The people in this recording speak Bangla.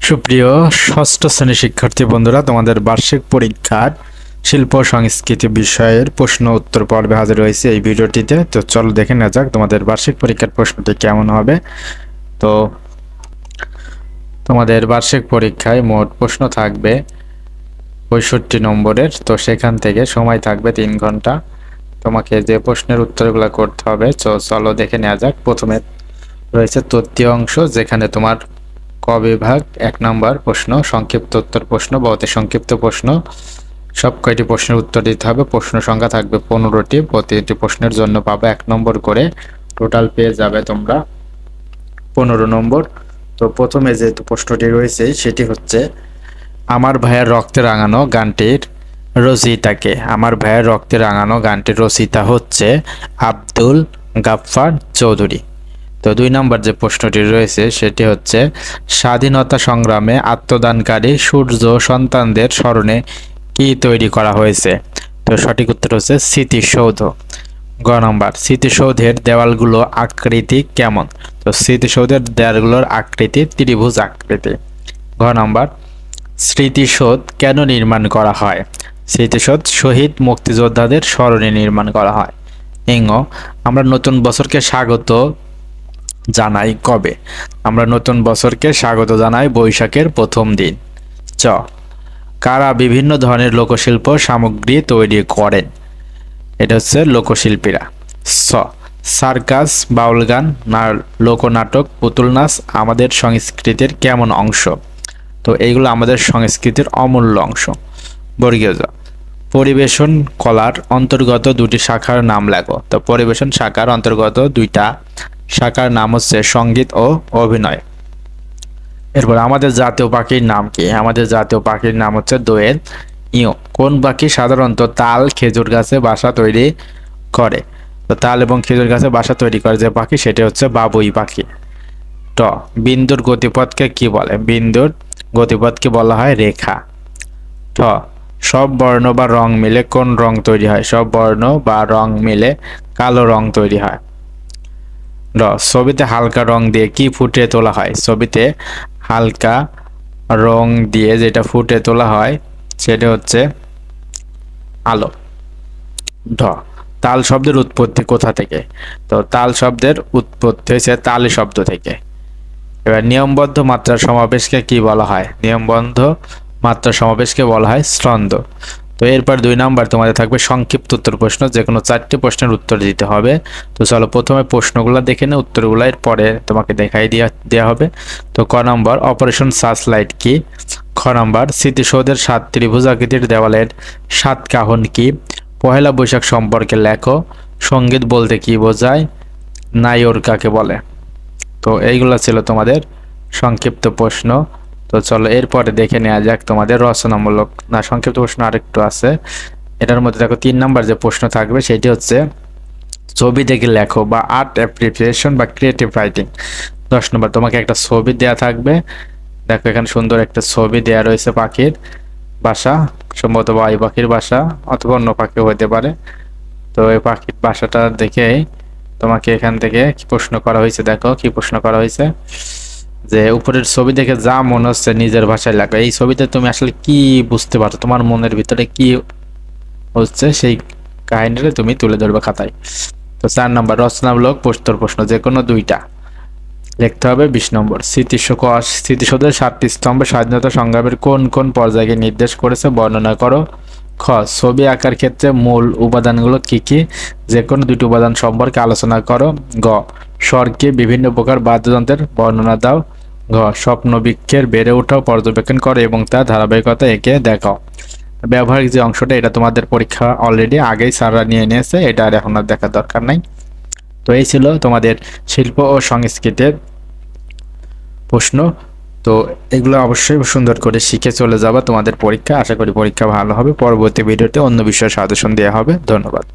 সুপ্রিয় ষষ্ঠ শ্রেণীর শিক্ষার্থী বন্ধুরা, তোমাদের বার্ষিক পরীক্ষার শিল্প সংস্কৃতি বিষয়ের প্রশ্ন উত্তর পর্বে হাজির হয়েছে এই ভিডিওটিতে। তো চলো দেখে নেওয়া যাক তোমাদের বার্ষিক পরীক্ষার প্রশ্নটি কেমন হবে। তো তোমাদের বার্ষিক পরীক্ষায় মোট প্রশ্ন থাকবে 65 নম্বরের। তো সেখান থেকে সময় থাকবে 3 ঘন্টা। তোমাকে যে প্রশ্নের উত্তরগুলো করতে হবে চলো দেখে নেওয়া যাক। প্রথমে রয়েছে তৃতীয় অংশ, যেখানে তোমার ক বিভাগ 1 নম্বর প্রশ্ন, সংক্ষিপ্ত উত্তর প্রশ্ন বা অতি সংক্ষিপ্ত প্রশ্ন। সব কয়টি প্রশ্নের উত্তর দিতে হবে। প্রশ্ন সংখ্যা থাকবে 15টি, প্রতিটি প্রশ্নের জন্য পাবে 1 নম্বর করে। টোটাল পেয়ে যাবে তোমরা 15 নম্বর। তো প্রথমে যে প্রশ্নটি রয়েছে সেটি হচ্ছে, আমার ভাইয়ের রক্তে রাঙানো গানটির রচয়িতাকে। আমার ভাইয়ের রক্তে রাঙানো গানটির রচয়িতা হচ্ছে আব্দুল গাফফার চৌধুরী। তো 2 নম্বর যে প্রশ্নটি রয়েছে সেটি হচ্ছে, স্বাধীনতা সংগ্রামে আত্মদানকারী সূর্য সন্তানদের স্মরণে কি তৈরি করা হয়েছে? তো সঠিক উত্তর হচ্ছে স্মৃতিসৌধ। গ নম্বর, স্মৃতিসৌধের দেওয়ালগুলো আকৃতি কেমন? তো স্মৃতিসৌধের দেওয়ালগুলোর আকৃতি ত্রিভুজ আকৃতি। ঘ নম্বর, স্মৃতিসৌধ কেন নির্মাণ করা হয়? স্মৃতিসৌধ শহীদ মুক্তিযোদ্ধাদের স্মরণে নির্মাণ করা হয়। ইঙ্গ, আমরা নতুন বছরকে স্বাগত জানাই কবে? আমরা নতুন বছরকে স্বাগত জানাই বৈশাখের প্রথম দিন। চ, কারা বিভিন্ন ধরনের লোকশিল্প সামগ্রী তৈরি করেন? এটা হচ্ছে লোকশিল্পীরা। স, সার্কাস, বাউল গান, লোকনাটক, পুতুল নাচ আমাদের সংস্কৃতির কেমন অংশ? তো এইগুলো আমাদের সংস্কৃতির অমূল্য অংশ। বর্গীয় জ, পরিবেশন কলার অন্তর্গত 2টি শাখার নাম লেখো। তো পরিবেশন শাখার অন্তর্গত 2টা শাখার নাম হচ্ছে সঙ্গীত ও অভিনয়। এরপর আমাদের জাতীয় পাখির নাম কি? আমাদের জাতীয় পাখির নাম হচ্ছে দোয়েল। ইও, কোন পাখি সাধারণত তাল খেজুর গাছে বাসা তৈরি করে? তো তাল এবং খেজুর গাছে বাসা তৈরি করে যে পাখি সেটা হচ্ছে বাবুই পাখি। ট, বিন্দুর গতিপথকে কি বলে? বিন্দুর গতিপথকে বলা হয় রেখা। ঠ, সব বর্ণ বা রং মিলে কোন রং তৈরি হয়? সব বর্ণ বা রং মিলে কালো রং তৈরি হয়। র, ছবিতে হালকা রং দিয়ে কি ফুটিয়ে তোলা হয়? ছবিতে হালকা রং দিয়ে যেটা ফুটিয়ে তোলা হয় সেটা হচ্ছে আলো। ঢ, তাল শব্দের উৎপত্তি কোথা থেকে? তো তাল শব্দের উৎপত্তি হয়েছে তালি শব্দ থেকে। এবার নিয়মবদ্ধ মাত্রার সমাবেশকে কি বলা হয়? নিয়মবদ্ধ মাত্রার সমাবেশকে বলা হয় স্কন্ধ। তো এরপর 2 নম্বর তোমাদের থাকবে সংক্ষিপ্ত উত্তর প্রশ্ন, যে কোনো 4টি প্রশ্নের উত্তর দিতে হবে। তো চলো প্রথমে প্রশ্নগুলো দেখে নে, উত্তরগুলো এর পরে তোমাকে দেখাই দেওয়া হবে। তো ক নম্বর, অপারেশন সার্চলাইট কি? খ নম্বর, স্মৃতিসৌধের 7 ত্রিভুজ আকৃতির দেওয়ালের 7 কাহন কি? পহেলা বৈশাখ সম্পর্কে লেখো। সঙ্গীত বলতে কি বোঝায়? নায়র কাকে বলে? তো এইগুলো ছিল তোমাদের সংক্ষিপ্ত প্রশ্ন। তো চলো এরপরে দেখে নেওয়া যাক তোমাদের রচনামূলক না সংক্ষিপ্ত প্রশ্ন আরেকটু আছে। এটার মধ্যে দেখো 3 নম্বর যে প্রশ্ন থাকবে সেটি হচ্ছে, ছবি দেখে লেখো বা আর্ট অ্যাপ্রিসিয়েশন বা ক্রিয়েটিভ রাইটিং। 10 নম্বর, তোমাকে একটা ছবি দেয়া থাকবে। দেখো এখানে সুন্দর একটা ছবি দেয়া রয়েছে পাখির বাসা, সম্ভবত বাবুই পাখির বাসা অথবা অন্য পাখিও হতে পারে। তো এই পাখির বাসাটা দেখে তোমাকে এখান থেকে কি প্রশ্ন করা হয়েছে, দেখো কি প্রশ্ন করা হয়েছে, যে উপরের ছবি দেখে যা মনে হচ্ছে নিজের ভাষায় লেখো। এই ছবিতে তুমি আসলে কি বুঝতে পারছো, তোমার মনের ভিতরে কি হচ্ছে সেই কাহিনীটা তুমি তুলে ধরবে খাতায়। তো 4 নম্বর, রচনামূলক প্রশ্নোত্তর প্রশ্ন, যে কোনো 2টা লিখতে হবে। 20 নম্বর, স্মৃতিসৌধের 7টি স্তম্ভ স্বাধীনতা সংগ্রামের কোন কোন পর্যায়কে নির্দেশ করেছে বর্ণনা করো। খ, ছবি আঁকার ক্ষেত্রে মূল উপাদানগুলো কি কি? যে কোনো 2টি উপাদান সম্পর্কে আলোচনা করো। গ, স্বরকে বিভিন্ন প্রকার বাদ্যযন্ত্রের বর্ণনা দাও। ঘ, স্বপ্নবৃক্ষের বেড়ে ওঠাও পর্যবেক্ষণ করো এবং তার ধারাবাহিকতা এঁকে দেখাও। ব্যবহারিক যে অংশটা এটা তোমাদের পরীক্ষা অলরেডি আগেই স্যাররা নিয়ে নিয়েছে, এটা আর এখন আর দেখার দরকার নাই। তো এই ছিল তোমাদের শিল্প ও সংস্কৃতির প্রশ্ন। তো এগুলো অবশ্যই সুন্দর করে শিখে চলে যাবা তোমাদের পরীক্ষা। আশা করি পরীক্ষা ভালো হবে। পরবর্তী ভিডিওতে অন্য বিষয়ে সাজেশন দেওয়া হবে। ধন্যবাদ।